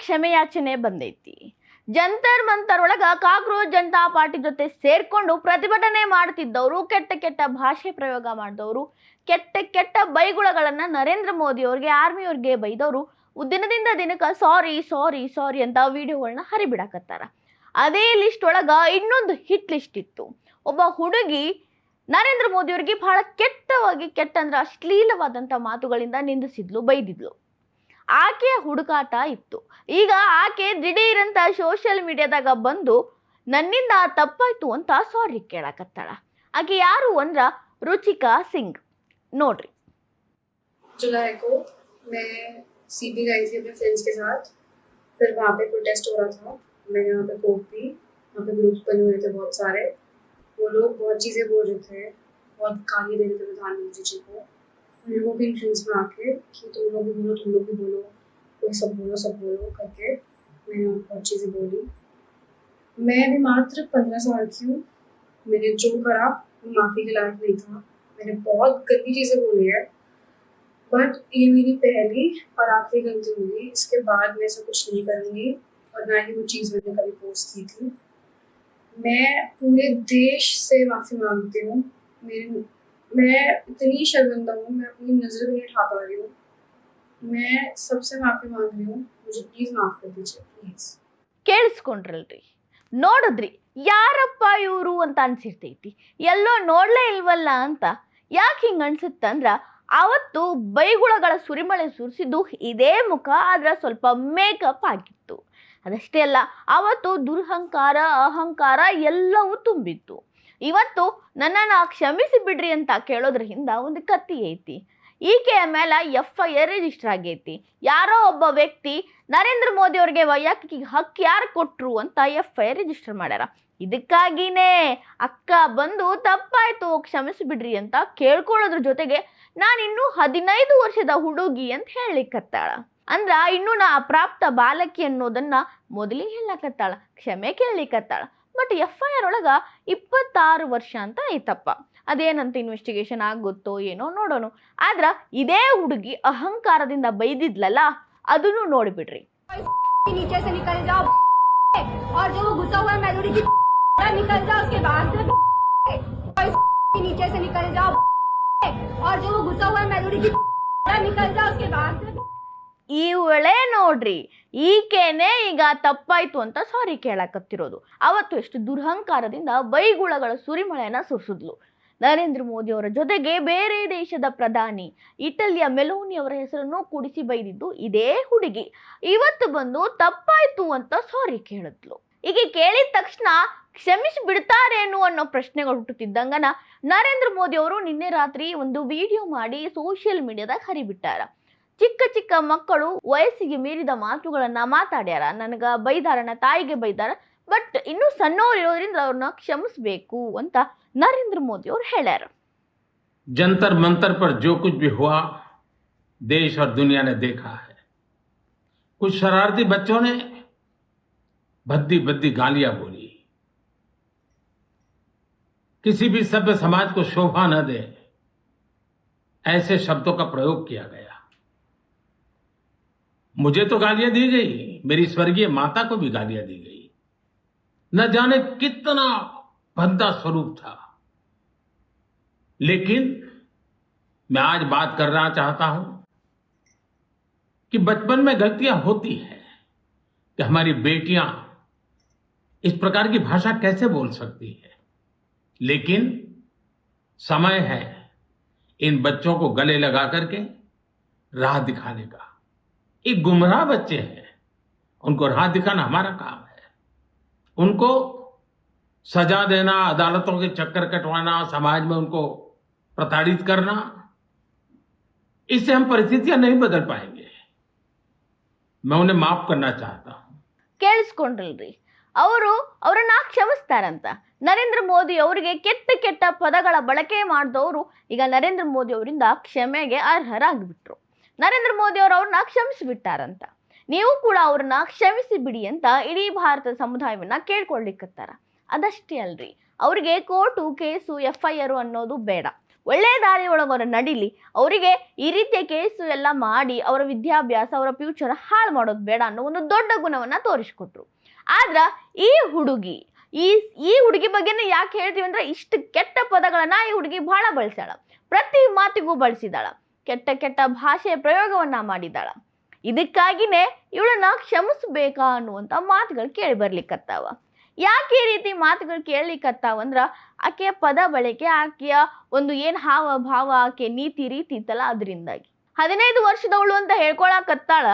ಕ್ಷಮೆಯಾಚನೆ ಬಂದೈತಿ. ಜಂತರ್ ಮಂತರ್ ಒಳಗ cockroach Janata party ಜೊತೆ ಸೇರ್ಕೊಂಡು ಪ್ರತಿಭಟನೆ ಮಾಡ್ತಿದ್ದವರು, ಕೆಟ್ಟ ಕೆಟ್ಟ ಭಾಷೆ ಪ್ರಯೋಗ ಮಾಡಿದವರು, ಕೆಟ್ಟ ಕೆಟ್ಟ ಬೈಗುಳಗಳನ್ನ ನರೇಂದ್ರ ಮೋದಿ ಅವ್ರಿಗೆ, ಆರ್ಮಿಯವ್ರಿಗೆ ಬೈದವರು ದಿನದಿಂದ ದಿನಕ್ಕೆ ಸಾರಿ ಸಾರಿ ಸಾರಿ ಅಂತ ವಿಡಿಯೋಗಳನ್ನ ಹರಿಬಿಡಾಕತ್ತಾರ. ಅದೇ ಲಿಸ್ಟ್ ಒಳಗ ಇನ್ನೊಂದು ಹಿಟ್ ಲಿಸ್ಟ್ ಇತ್ತು. ಒಬ್ಬ ಹುಡುಗಿ ನರೇಂದ್ರ ಮೋದಿ ಅವ್ರಿಗೆ ಬಹಳ ಕೆಟ್ಟ ಅಂದ್ರೆ ಅಶ್ಲೀಲವಾದಂಥ ಮಾತುಗಳಿಂದ ನಿಂದಿಸಿದ್ಲು, ಬೈದಿದ್ಲು. ಆಕೆಯ ಹುಡುಕಾಟ ಇತ್ತು. ಈಗ ಆಕೆ ದಿಢೀರಂತ ಸೋಷಿಯಲ್ ಮೀಡಿಯಾದಾಗ ಬಂದು ನನ್ನಿಂದ ತಪ್ಪಾಯ್ತು ಅಂತ ಸಾರಿ ಕೇಳಕತ್ತಾಳ. ಆಕೆ ಯಾರು ಅಂದ್ರ ರುಚಿಕಾ ಸಿಂಗ್. ನೋಡ್ರಿ. जुलाई को मैं सीपी गई थी अपने फ्रेंड्स के साथ. फिर वहाँ पे प्रोटेस्ट हो रहा था. मैंने वहाँ पे कोप पी. वहाँ पे ग्रुप्स बने हुए थे बहुत सारे. वो लोग बहुत चीज़ें बोल रहे थे, बहुत गाली दे रहे थे प्रधानमंत्री जी को. उन लोगों के इन्फ्लुएंस में आके कि तुम लोग भी बोलो, कोई सब बोलो करके मैंने बहुत चीज़ें बोली. मैं भी मात्र 15 साल की हूँ. मैंने जो करा वो माफ़ी के लायक नहीं था. मैंने बहुत गंदी चीज़ें बोली है, बट ये मेरी पहली और आखिरी गलती होगी. इसके बाद मैं ऐसा कुछ नहीं करूँगी और ना ही वो चीज़ मैंने कभी पोस्ट की थी. मैं पूरे देश से माफ़ी मांगती हूँ. मैं इतनी शर्मिंदा हूँ, मैं अपनी नज़र भी नहीं उठा पा रही हूँ. मैं सबसे माफ़ी मांग रही हूँ, मुझे प्लीज़ माफ़ कर दीजिए प्लीज़. ಕೇಳಿಸ್ಕೊಂಡ್ರಲ್ರಿ, ನೋಡಿದ್ರಿ ಯಾರಪ್ಪ ಇವರು ಅಂತ ಅನ್ಸಿರ್ತೈತಿ. ಎಲ್ಲೋ ನೋಡ್ಲೇ ಇಲ್ವಲ್ಲ ಅಂತ. ಯಾಕೆ ಹಿಂಗೆ ಅನ್ಸುತ್ತಂದ್ರ, ಅವತ್ತು ಬೈಗುಳಗಳ ಸುರಿಮಳೆ ಸುರಿಸಿದ್ದು ಇದೇ ಮುಖ, ಆದ್ರೆ ಸ್ವಲ್ಪ ಮೇಕಪ್ ಆಗಿತ್ತು. ಅದಷ್ಟೇ ಅಲ್ಲ, ಅವತ್ತು ದುರಹಂಕಾರ, ಅಹಂಕಾರ ಎಲ್ಲವೂ ತುಂಬಿತ್ತು. ಇವತ್ತು ನನ್ನನ್ನು ಕ್ಷಮಿಸಿ ಬಿಡ್ರಿ ಅಂತ ಕೇಳೋದ್ರ ಹಿಂದ ಒಂದು ಕತ್ತಿ ಐತಿ. ಈಕೆಯ ಮೇಲೆ FIR ರಿಜಿಸ್ಟರ್ ಆಗೈತಿ. ಯಾರೋ ಒಬ್ಬ ವ್ಯಕ್ತಿ ನರೇಂದ್ರ ಮೋದಿ ಅವ್ರಿಗೆ ವೈಯಕ್ತಿಕ ಹಕ್ಕು ಯಾರು ಕೊಟ್ರು ಅಂತ FIR ರಿಜಿಸ್ಟರ್ ಮಾಡ್ಯಾರ. ಇದಕ್ಕಾಗಿನೇ ಅಕ್ಕ ಬಂದು ತಪ್ಪಾಯ್ತು ಕ್ಷಮಿಸಿ ಬಿಡ್ರಿ ಅಂತ ಕೇಳ್ಕೊಳ್ಳೋದ್ರ ಜೊತೆಗೆ ನಾನಿನ್ನೂ 15 ವರ್ಷದ ಹುಡುಗಿ ಅಂತ ಹೇಳಲಿಕ್ಕತ್ತಾಳ. ಅಂದ್ರ ಇನ್ನೂ ನಾ ಅಪ್ರಾಪ್ತ ಬಾಲಕಿ ಅನ್ನೋದನ್ನ ಮೊದಲೇ ಹೇಳಕತ್ತಾಳ, ಕ್ಷಮೆ ಕೇಳಲಿಕ್ಕತ್ತಾಳ. ಬಟ್ FIR ಒಳಗ 26 ವರ್ಷ ಅಂತ ಐತಪ್ಪ. ಅದೇನಂತ ಇನ್ವೆಸ್ಟಿಗೇಷನ್ ಆಗುತ್ತೋ ಏನೋ ನೋಡೋಣ. ಆದ್ರ ಇದೇ ಹುಡುಗಿ ಅಹಂಕಾರದಿಂದ ಬೈದಿದ್ಲಲ್ಲ, ಅದನ್ನು ನೋಡಿಬಿಡ್ರಿ. ಈ ವೇಳೆ ನೋಡ್ರಿ, ಈಕೆನೆ ಈಗ ತಪ್ಪಾಯ್ತು ಅಂತ ಸಾರಿ ಕೇಳಕತ್ತಿರೋದು. ಅವತ್ತು ಎಷ್ಟು ದುರಹಂಕಾರದಿಂದ ಬೈಗುಳಗಳ ಸುರಿಮಳೆಯನ್ನ ಸುರಿಸಿದ್ಲು. ನರೇಂದ್ರ ಮೋದಿ ಅವರ ಜೊತೆಗೆ ಬೇರೆ ದೇಶದ ಪ್ರಧಾನಿ ಇಟಲಿಯ ಮೆಲೋನಿ ಅವರ ಹೆಸರನ್ನು ಕೂಡಿಸಿ ಬೈದಿದ್ದು ಇದೇ ಹುಡುಗಿ. ಇವತ್ತು ಬಂದು ತಪ್ಪಾಯ್ತು ಅಂತ ಸಾರಿ ಕೇಳಿದ್ಲು. ಈಗ ಕೇಳಿದ ತಕ್ಷಣ ಕ್ಷಮಿಸಿ ಬಿಡ್ತಾರೇನು ಅನ್ನೋ ಪ್ರಶ್ನೆಗಳು ಹುಟ್ಟುತ್ತಿದ್ದಂಗನ ನರೇಂದ್ರ ಮೋದಿ ಅವರು ನಿನ್ನೆ ರಾತ್ರಿ ಒಂದು ವಿಡಿಯೋ ಮಾಡಿ ಸೋಷಿಯಲ್ ಮೀಡಿಯಾದಾಗ ಹರಿಬಿಟ್ಟಾರ. ಚಿಕ್ಕ ಚಿಕ್ಕ ಮಕ್ಕಳು ವಯಸ್ಸಿಗೆ ಮೀರಿದ ಮಾತುಗಳನ್ನ ಮಾತಾಡ್ಯಾರ, ನನಗ ಬೈದಾರ, ನನ್ನ ತಾಯಿಗೆ ಬೈದಾರ, ಬಟ್ ಇನ್ನೂ ಸಣ್ಣವ್ರು ಇರೋದ್ರಿಂದ ಅವ್ರನ್ನ ಕ್ಷಮಿಸಬೇಕು ಅಂತ नरेंद्र मोदी और हेलर. जंतर मंतर पर जो कुछ भी हुआ देश और दुनिया ने देखा है. कुछ शरारती बच्चों ने भद्दी भद्दी गालियां बोली. किसी भी सभ्य समाज को शोभा न दे ऐसे शब्दों का प्रयोग किया गया. मुझे तो गालियां दी गई, मेरी स्वर्गीय माता को भी गालियां दी गई. न जाने कितना भद्दा स्वरूप था. लेकिन मैं आज बात करना चाहता हूं कि बचपन में गलतियां होती हैं, कि हमारी बेटियां इस प्रकार की भाषा कैसे बोल सकती है. लेकिन समय है इन बच्चों को गले लगा करके राह दिखाने का. ये गुमराह बच्चे हैं, उनको राह दिखाना हमारा काम है. उनको सजा देना, अदालतों के चक्कर कटवाना, समाज में उनको प्रताड़ित करना, इससे हम परिस्थितियां नहीं बदल पाएंगे. मैं उन्हें माफ करना चाहता हूं. ಕೇಳಿಸ್ಕೊಂಡ್ರಲ್ರಿ, ಅವರನ್ನ ಕ್ಷಮಿಸ್ತಾರಂತ. ನರೇಂದ್ರ ಮೋದಿ ಅವರಿಗೆ ಕೆಟ್ಟ ಪದಗಳ ಬಳಕೆ ಮಾಡಿದವರು ಈಗ ನರೇಂದ್ರ ಮೋದಿ ಅವರಿಂದ ಕ್ಷಮೆಗೆ ಅರ್ಹರಾಗಿಬಿಟ್ರು. ನರೇಂದ್ರ ಮೋದಿ ಅವರು ಅವ್ರನ್ನ ಕ್ಷಮಿಸಿಬಿಟ್ಟಾರಂತ. ನೀವು ಕೂಡ ಅವ್ರನ್ನ ಕ್ಷಮಿಸಿ ಬಿಡಿ ಅಂತ ಇಡೀ ಭಾರತ ಸಮುದಾಯವನ್ನ ಕೇಳ್ಕೊಳ್ಳಿಕ್ಕತ್ತಾರ. ಅದಷ್ಟೇ ಅಲ್ರಿ, ಅವ್ರಿಗೆ ಕೋರ್ಟು, ಕೇಸು, FIR ಅನ್ನೋದು ಬೇಡ. ಒಳ್ಳೆ ದಾರಿ ಒಳಗೆ ಅವ್ರು ನಡೀಲಿ. ಅವರಿಗೆ ಈ ರೀತಿಯ ಕೇಸು ಎಲ್ಲ ಮಾಡಿ ಅವರ ವಿದ್ಯಾಭ್ಯಾಸ ಅವರ ಫ್ಯೂಚರ್ ಹಾಳು ಮಾಡೋದು ಬೇಡ ಅನ್ನೋ ಒಂದು ದೊಡ್ಡ ಗುಣವನ್ನು ತೋರಿಸ್ಕೊಟ್ರು. ಆದ್ರೆ ಈ ಹುಡುಗಿ ಈ ಹುಡುಗಿ ಬಗ್ಗೆನೇ ಯಾಕೆ ಹೇಳ್ತೀವಿ ಅಂದ್ರೆ, ಇಷ್ಟು ಕೆಟ್ಟ ಪದಗಳನ್ನ ಈ ಹುಡುಗಿ ಬಹಳ ಬಳಸ್ಯಾಳ. ಪ್ರತಿ ಮಾತಿಗೂ ಬಳಸಿದಾಳ. ಕೆಟ್ಟ ಕೆಟ್ಟ ಭಾಷೆಯ ಪ್ರಯೋಗವನ್ನ ಮಾಡಿದಾಳ. ಇದಕ್ಕಾಗಿನೇ ಇವಳನ್ನ ಕ್ಷಮಿಸ್ಬೇಕಾ ಅನ್ನುವಂಥ ಮಾತುಗಳು ಕೇಳಿ ಬರ್ಲಿಕ್ಕತ್ತಾವ. ಯಾಕೆ ಈ ರೀತಿ ಮಾತುಗಳು ಕೇಳಲಿಕ್ಕತ್ತಾವಂದ್ರ, ಆಕೆಯ ಪದ ಬಳಕೆ, ಆಕೆಯ ಒಂದು ಏನು ಹಾವ ಭಾವ, ಆಕೆ ನೀತಿ ರೀತಿ ಇತ್ತಲ್ಲ ಅದರಿಂದಾಗಿ. 15 ವರ್ಷದವಳು ಅಂತ ಹೇಳ್ಕೊಳಕತ್ತಾಳ.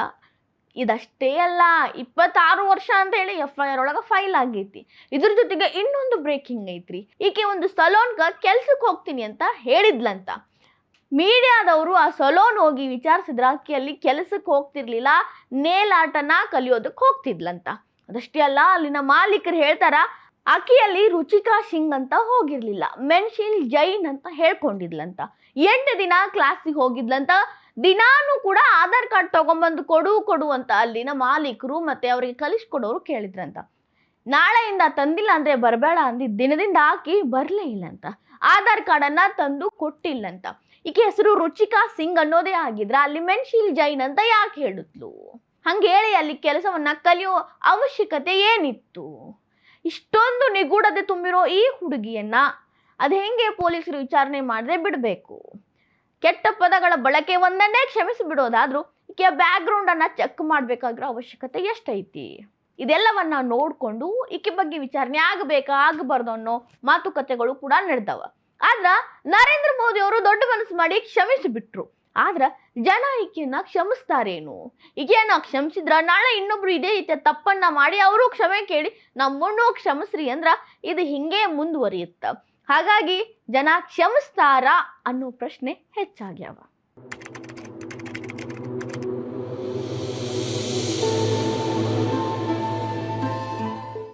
ಇದಷ್ಟೇ ಅಲ್ಲ, 26 ವರ್ಷ ಅಂತ ಹೇಳಿ FIR ಒಳಗೆ ಫೈಲ್ ಆಗೈತಿ. ಇದ್ರ ಜೊತೆಗೆ ಇನ್ನೊಂದು ಬ್ರೇಕಿಂಗ್ ಐತ್ರಿ. ಈಕೆ ಒಂದು ಸಲೂನ್ಗೆ ಕೆಲ್ಸಕ್ಕೆ ಹೋಗ್ತೀನಿ ಅಂತ ಹೇಳಿದ್ಲಂತ. ಮೀಡಿಯಾದವರು ಆ ಸಲೂನ್ ಹೋಗಿ ವಿಚಾರಿಸಿದ್ರ, ಆಕೆ ಅಲ್ಲಿ ಕೆಲಸಕ್ಕೆ ಹೋಗ್ತಿರ್ಲಿಲ್ಲ, ನೇಲ್ ಆಟನ ಕಲಿಯೋದಕ್ಕೆ ಹೋಗ್ತಿದ್ಲಂತ. ಅದಷ್ಟೇ ಅಲ್ಲ, ಅಲ್ಲಿನ ಮಾಲೀಕರು ಹೇಳ್ತಾರ, ಆಕೆಯಲ್ಲಿ ರುಚಿಕಾ ಸಿಂಗ್ ಅಂತ ಹೋಗಿರ್ಲಿಲ್ಲ, ಮೆನ್ಶಿಲ್ ಜೈನ್ ಅಂತ ಹೇಳ್ಕೊಂಡಿದ್ಲಂತ. 8 ದಿನ ಕ್ಲಾಸಿಗೆ ಹೋಗಿದ್ಲಂತ. ದಿನಾನು ಕೂಡ ಆಧಾರ್ ಕಾರ್ಡ್ ತಗೊಂಬಂದು ಕೊಡು ಅಂತ ಅಲ್ಲಿನ ಮಾಲೀಕರು ಮತ್ತೆ ಅವರಿಗೆ ಕಲಿಸ್ಕೊಡೋರು ಕೇಳಿದ್ರಂತ. ನಾಳೆಯಿಂದ ತಂದಿಲ್ಲ ಅಂದ್ರೆ ಬರಬೇಡ ಅಂದಿದ್ದ ದಿನದಿಂದ ಆಕಿ ಬರಲೇ ಇಲ್ಲಂತ. ಆಧಾರ್ ಕಾರ್ಡನ್ನ ತಂದು ಕೊಟ್ಟಿಲ್ಲಂತ. ಈಕೆ ಹೆಸರು ರುಚಿಕಾ ಸಿಂಗ್ ಅನ್ನೋದೇ ಆಗಿದ್ರ ಅಲ್ಲಿ ಮೆನ್ಶಿಲ್ ಜೈನ್ ಅಂತ ಯಾಕೆ ಹೇಳಿದ್ಲು? ಹಂಗೇಳಿ ಅಲ್ಲಿ ಕೆಲಸವನ್ನ ಕಲಿಯೋ ಅವಶ್ಯಕತೆ ಏನಿತ್ತು? ಇಷ್ಟೊಂದು ನಿಗೂಢತೆ ತುಂಬಿರೋ ಈ ಹುಡುಗಿಯನ್ನ ಅದು ಹೆಂಗೆ ಪೊಲೀಸರು ವಿಚಾರಣೆ ಮಾಡದೆ ಬಿಡಬೇಕು? ಕೆಟ್ಟ ಪದಗಳ ಬಳಕೆ ಒಂದನ್ನೇ ಕ್ಷಮಿಸಿ ಬಿಡೋದಾದ್ರೂ ಈಕೆಯ ಬ್ಯಾಕ್ಗ್ರೌಂಡ್ ಅನ್ನ ಚೆಕ್ ಮಾಡ್ಬೇಕಾಗಿರೋ ಅವಶ್ಯಕತೆ ಎಷ್ಟೈತಿ? ಇದೆಲ್ಲವನ್ನ ನೋಡ್ಕೊಂಡು ಈಕೆ ಬಗ್ಗೆ ವಿಚಾರಣೆ ಆಗಬೇಕಾ ಆಗಬಾರ್ದು ಅನ್ನೋ ಮಾತುಕತೆಗಳು ಕೂಡ ನಡೆದವ. ಆದ್ರ ನರೇಂದ್ರ ಮೋದಿ ಅವರು ದೊಡ್ಡ ಮನಸ್ಸು ಮಾಡಿ ಕ್ಷಮಿಸಿ ಬಿಟ್ರು. ಆದ್ರ ಜನ ಈಕೆಯನ್ನ ಕ್ಷಮಿಸ್ತಾರೇನು? ಈಕೆಯನ್ನ ಕ್ಷಮಿಸಿದ್ರ ನಾಳೆ ಇನ್ನೊಬ್ರು ಇದೇ ರೀತಿಯ ತಪ್ಪನ್ನ ಮಾಡಿ ಅವರು ಕ್ಷಮೆ ಕೇಳಿ ನಮ್ಮನ್ನು ಕ್ಷಮಿಸ್ರಿ ಅಂದ್ರ ಇದು ಹಿಂಗೆ ಮುಂದುವರಿಯುತ್ತ. ಹಾಗಾಗಿ ಜನ ಕ್ಷಮಿಸ್ತಾರಾ ಅನ್ನೋ ಪ್ರಶ್ನೆ ಹೆಚ್ಚಾಗ್ಯಾವ.